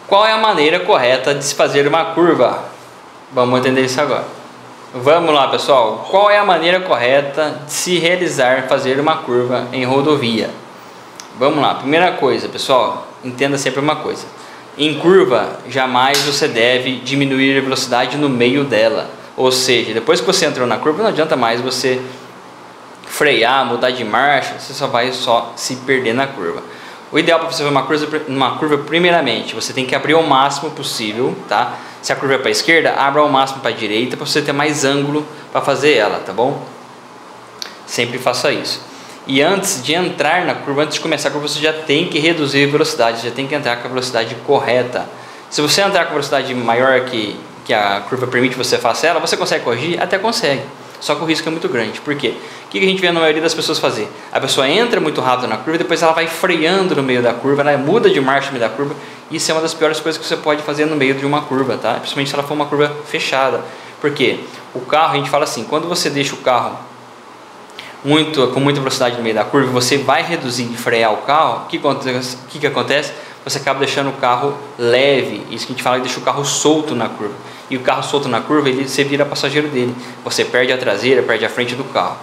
Qual é a maneira correta de se fazer uma curva? Vamos entender isso agora. Vamos lá, pessoal. Qual é a maneira correta de se fazer uma curva em rodovia? Vamos lá. Primeira coisa, pessoal, entenda sempre uma coisa. Em curva, jamais você deve diminuir a velocidade no meio dela. Ou seja, depois que você entrou na curva, não adianta mais você frear, mudar de marcha, você só vai se perder na curva. O ideal para você fazer uma curva, primeiramente, você tem que abrir o máximo possível, tá? Se a curva é para a esquerda, abra o máximo para a direita, para você ter mais ângulo para fazer ela, tá bom? Sempre faça isso. E antes de entrar na curva, antes de começar a curva, você já tem que reduzir a velocidade, já tem que entrar com a velocidade correta. Se você entrar com a velocidade maior que a curva permite você faça ela, você consegue corrigir? Até consegue. Só que o risco é muito grande. Por quê? O que a gente vê na maioria das pessoas fazer? A pessoa entra muito rápido na curva e depois ela vai freando no meio da curva, ela muda de marcha no meio da curva. Isso é uma das piores coisas que você pode fazer no meio de uma curva, tá? Principalmente se ela for uma curva fechada. Por quê? O carro, a gente fala assim, quando você deixa o carro com muita velocidade no meio da curva, você vai reduzir e frear o carro, o que acontece? Você acaba deixando o carro leve, isso que a gente fala que deixa o carro solto na curva. E o carro solto na curva, você vira passageiro dele. Você perde a traseira, perde a frente do carro.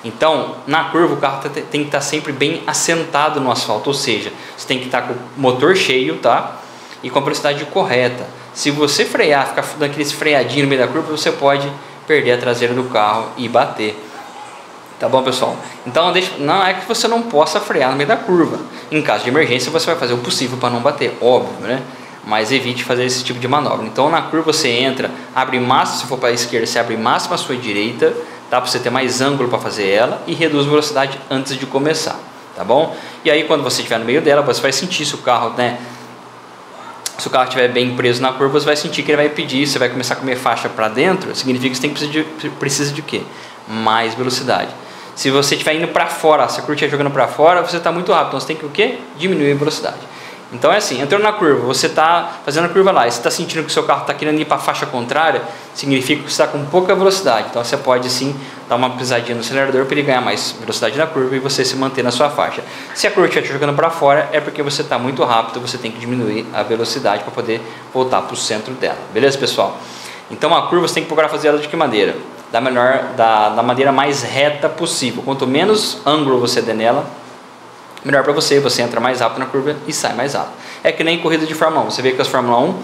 Então, na curva, o carro tem que estar sempre bem assentado no asfalto. Ou seja, você tem que estar com o motor cheio, tá? E com a velocidade correta. Se você frear, ficar dando aqueles freadinhos no meio da curva, você pode perder a traseira do carro e bater. Tá bom, pessoal? Então, não é que você não possa frear no meio da curva. Em caso de emergência, você vai fazer o possível para não bater, óbvio, né? Mas evite fazer esse tipo de manobra. Então, na curva você entra, abre máximo, se for para a esquerda, você abre máximo a sua direita, tá? Para você ter mais ângulo para fazer ela, e reduz a velocidade antes de começar, tá bom? E aí, quando você estiver no meio dela, você vai sentir se o carro, né? Se o carro estiver bem preso na curva, você vai sentir que ele vai pedir, você vai começar a comer faixa para dentro, significa que você precisa de quê? Mais velocidade. Se você estiver indo para fora, se a curva estiver jogando para fora, você está muito rápido, então você tem que o quê? Diminuir a velocidade. Então é assim, entrou na curva, você está fazendo a curva lá, e você está sentindo que o seu carro está querendo ir para a faixa contrária, significa que você está com pouca velocidade. Então você pode sim dar uma pisadinha no acelerador para ele ganhar mais velocidade na curva e você se manter na sua faixa. Se a curva estiver jogando para fora, é porque você está muito rápido, você tem que diminuir a velocidade para poder voltar para o centro dela. Beleza, pessoal? Então a curva você tem que procurar fazer ela de que maneira? Da maneira mais reta possível. Quanto menos ângulo você der nela, melhor para você entra mais rápido na curva e sai mais rápido. É que nem corrida de Fórmula 1, você vê que as Fórmula 1,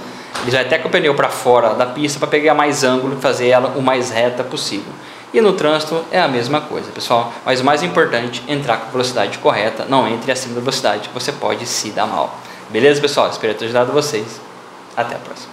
eles vai até com o pneu para fora da pista para pegar mais ângulo e fazer ela o mais reta possível. E no trânsito é a mesma coisa, pessoal, mas o mais importante é entrar com a velocidade correta, não entre acima da velocidade, que você pode se dar mal. Beleza, pessoal? Espero ter ajudado vocês. Até a próxima.